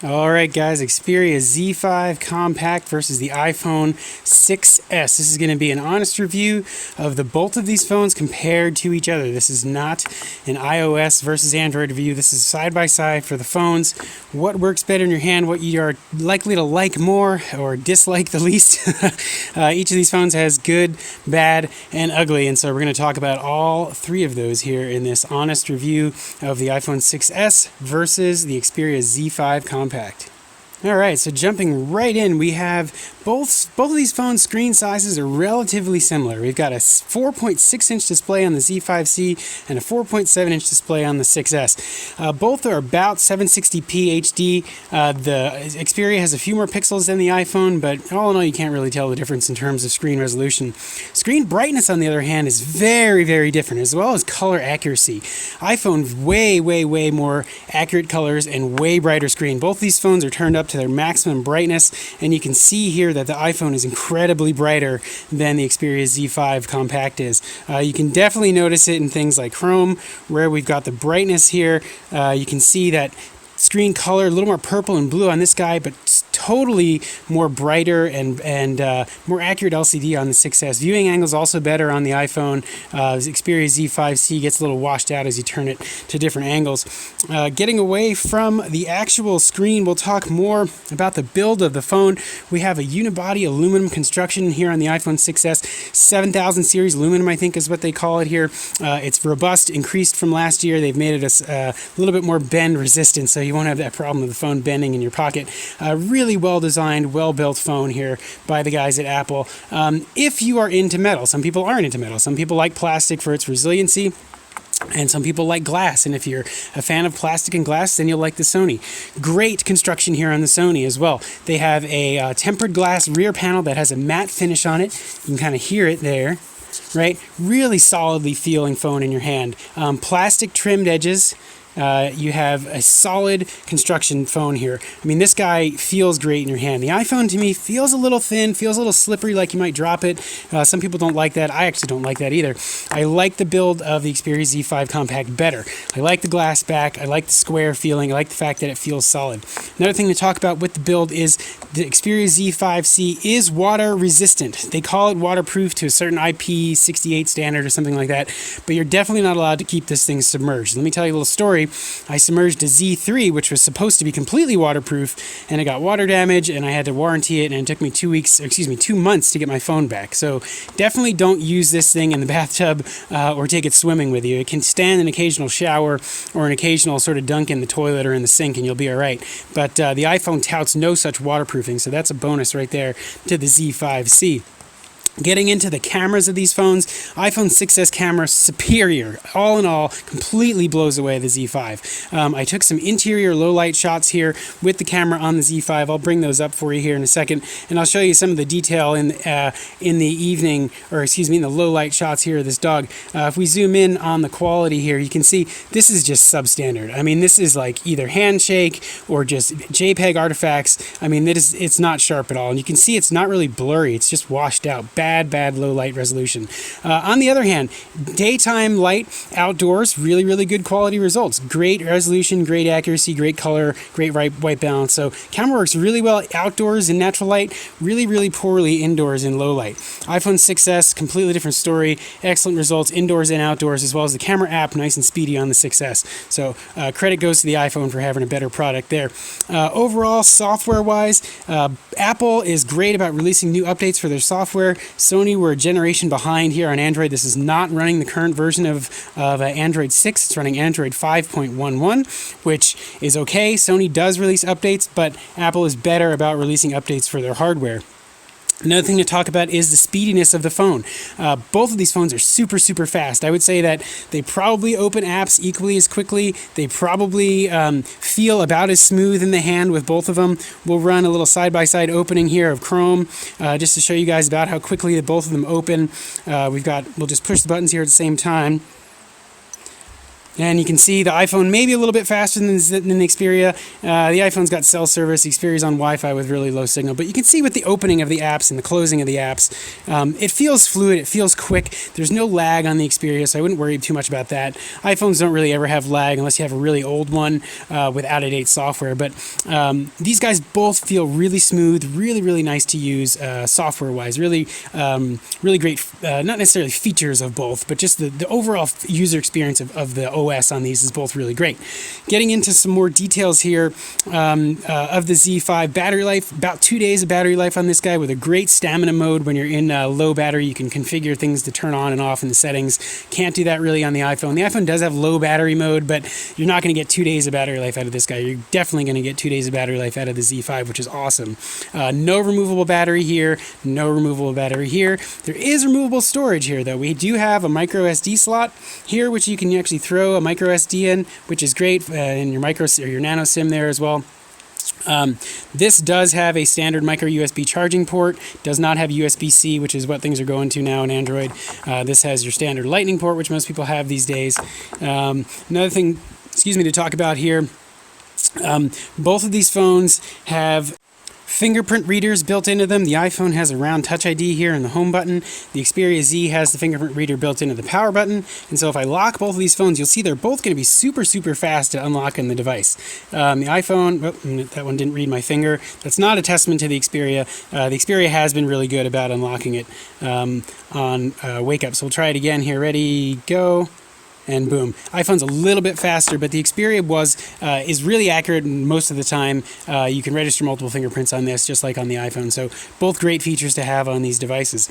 Alright guys, Xperia Z5 compact versus the iPhone 6s. This is going to be an honest review of both of these phones compared to each other. This is not an iOS versus Android review. This is side by side for the phones. What works better in your hand, what you are likely to like more or dislike the least. Each of these phones has good, bad, and ugly, and so we're going to talk about all three of those here in this honest review of the iPhone 6s versus the Xperia Z5 compact. Alright, so jumping right in, we have both of these phones' screen sizes are relatively similar. We've got a 4.6-inch display on the Z5C and a 4.7-inch display on the 6S. Both are about 760p HD. The Xperia has a few more pixels than the iPhone, but all in all, you can't really tell the difference in terms of screen resolution. Screen brightness, on the other hand, is very, very different, as well as color accuracy. iPhone, way more accurate colors and way brighter screen. Both these phones are turned up to their maximum brightness, and you can see here that the iPhone is incredibly brighter than the Xperia Z5 compact is. You can definitely notice it in things like Chrome, where we've got the brightness here. You can see that screen color, a little more purple and blue on this guy, but totally more brighter and more accurate LCD on the 6S. Viewing angles also better on the iPhone. Xperia Z5C gets a little washed out as you turn it to different angles. Getting away from the actual screen, we'll talk more about the build of the phone. We have a unibody aluminum construction here on the iPhone 6S. 7000 series aluminum, I think is what they call it here. It's robust, increased from last year. They've made it a little bit more bend resistant, so you won't have that problem of the phone bending in your pocket. Really well designed, well built phone here by the guys at Apple. If you are into metal, some people aren't into metal. Some people like plastic for its resiliency, and some people like glass, and if you're a fan of plastic and glass, then you'll like the Sony. Great construction here on the Sony as well. They have a tempered glass rear panel that has a matte finish on it. You can kind of hear it there, right? Really solidly feeling phone in your hand. Plastic trimmed edges. You have a solid construction phone here. I mean, this guy feels great in your hand. The iPhone, to me, feels a little thin, feels a little slippery, like you might drop it. Some people don't like that. I actually don't like that either. I like the build of the Xperia Z5 compact better. I like the glass back. I like the square feeling. I like the fact that it feels solid. Another thing to talk about with the build is the Xperia Z5C is water resistant. They call it waterproof to a certain IP68 standard or something like that, but you're definitely not allowed to keep this thing submerged. Let me tell you a little story. I submerged a Z3, which was supposed to be completely waterproof, and it got water damage, and I had to warranty it, and it took me 2 months to get my phone back. So definitely don't use this thing in the bathtub or take it swimming with you. It can stand an occasional shower or an occasional sort of dunk in the toilet or in the sink, and you'll be all right. But the iPhone touts no such waterproofing, so that's a bonus right there to the Z5C. Getting into the cameras of these phones, iPhone 6s camera superior. All in all, completely blows away the Z5. I took some interior low light shots here with the camera on the Z5. I'll bring those up for you here in a second, and I'll show you some of the detail in the evening, or excuse me, in the low light shots here of this dog. If we zoom in on the quality here, you can see this is just substandard. I mean, this is like either handshake or just JPEG artifacts. I mean, it's not sharp at all, and you can see it's not really blurry. It's just washed out. Bad low light resolution. On the other hand, daytime light outdoors, really good quality results. Great resolution, great accuracy, great color, great white balance. So camera works really well outdoors in natural light, really poorly indoors in low light. iPhone 6s, completely different story. Excellent results indoors and outdoors, as well as the camera app, nice and speedy on the 6s. So credit goes to the iPhone for having a better product there. Overall, software-wise, Apple is great about releasing new updates for their software. Sony, we're a generation behind here on Android. This is not running the current version of Android 6. It's running Android 5.11, which is okay. Sony does release updates, but Apple is better about releasing updates for their hardware. Another thing to talk about is the speediness of the phone. Both of these phones are super fast. I would say that they probably open apps equally as quickly. They probably feel about as smooth in the hand with both of them. We'll run a little side-by-side opening here of Chrome just to show you guys about how quickly both of them open. We'll just push the buttons here at the same time. And you can see the iPhone maybe a little bit faster than the Xperia. The iPhone's got cell service. The Xperia's on Wi-Fi with really low signal. But you can see with the opening of the apps and the closing of the apps, it feels fluid. It feels quick. There's no lag on the Xperia, so I wouldn't worry too much about that. iPhones don't really ever have lag unless you have a really old one with out-of-date software. But these guys both feel really smooth, really, really nice to use software-wise. Really, really great, not necessarily features of both, but just the overall user experience of the OS on these is both really great. Getting into some more details here of the Z5 battery life, about 2 days of battery life on this guy with a great stamina mode. When you're in low battery, you can configure things to turn on and off in the settings. Can't do that really on the iPhone. The iPhone does have low battery mode, but you're not going to get 2 days of battery life out of this guy. You're definitely going to get 2 days of battery life out of the Z5, which is awesome. No removable battery here, no removable battery here. There is removable storage here, though. We do have a micro SD slot here, which you can actually throw a micro SD in, which is great, and your micro or your nano SIM there as well. This does have a standard micro USB charging port, does not have USB-C, which is what things are going to now in Android. This has your standard lightning port, which most people have these days. Another thing, to talk about here, both of these phones have fingerprint readers built into them. The iPhone has a round Touch ID here in the home button. The Xperia Z has the fingerprint reader built into the power button. And so if I lock both of these phones, you'll see they're both going to be super, super fast at unlocking the device. The iPhone, that one didn't read my finger. That's not a testament to the Xperia. The Xperia has been really good about unlocking it on wake up. So we'll try it again here. Ready, go. And boom. iPhone's a little bit faster, but the Xperia is really accurate most of the time. You can register multiple fingerprints on this, just like on the iPhone. So both great features to have on these devices.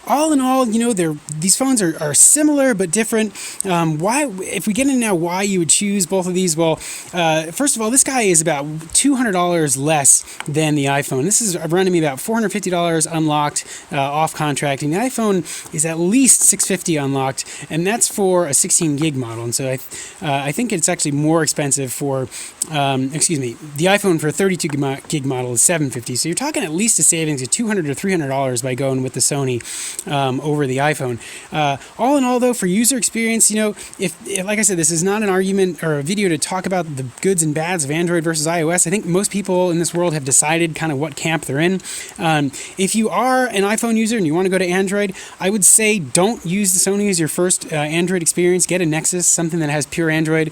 All in all, these phones are similar but different. If we get into now why you would choose both of these, well, first of all, this guy is about $200 less than the iPhone. This is running me about $450 unlocked off contracting. The iPhone is at least $650 unlocked, and that's for a 16 gig model. And so I think it's actually more expensive for, the iPhone for a 32 gig model is $750. So you're talking at least a savings of $200 to $300 by going with the Sony over the iPhone. All in all, though, for user experience, if like I said, this is not an argument or a video to talk about the goods and bads of Android versus iOS. I think most people in this world have decided kind of what camp they're in. If you are an iPhone user and you want to go to Android, I would say don't use the Sony as your first Android experience. Get a Nexus, something that has pure Android.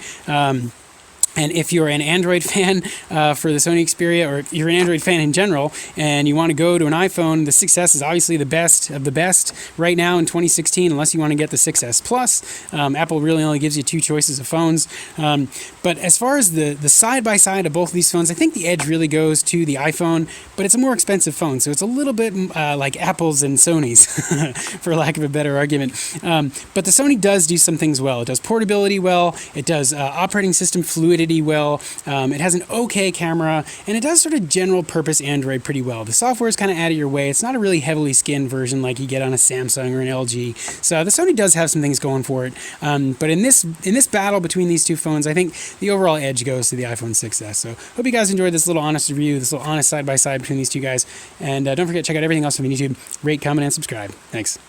And if you're an Android fan for the Sony Xperia, or if you're an Android fan in general, and you want to go to an iPhone, the 6S is obviously the best of the best right now in 2016, unless you want to get the 6S Plus. Apple really only gives you 2 choices of phones. But as far as the side-by-side of both of these phones, I think the edge really goes to the iPhone, but it's a more expensive phone, so it's a little bit like Apple's and Sony's, for lack of a better argument. But the Sony does do some things well. It does portability well. It does operating system fluidity well. It has an okay camera, and it does sort of general purpose Android pretty well. The software is kind of out of your way. It's not a really heavily skinned version like you get on a Samsung or an LG. So the Sony does have some things going for it. But in this battle between these two phones, I think the overall edge goes to the iPhone 6S. So hope you guys enjoyed this little honest review, this little honest side-by-side between these two guys. And don't forget to check out everything else on YouTube. Rate, comment, and subscribe. Thanks.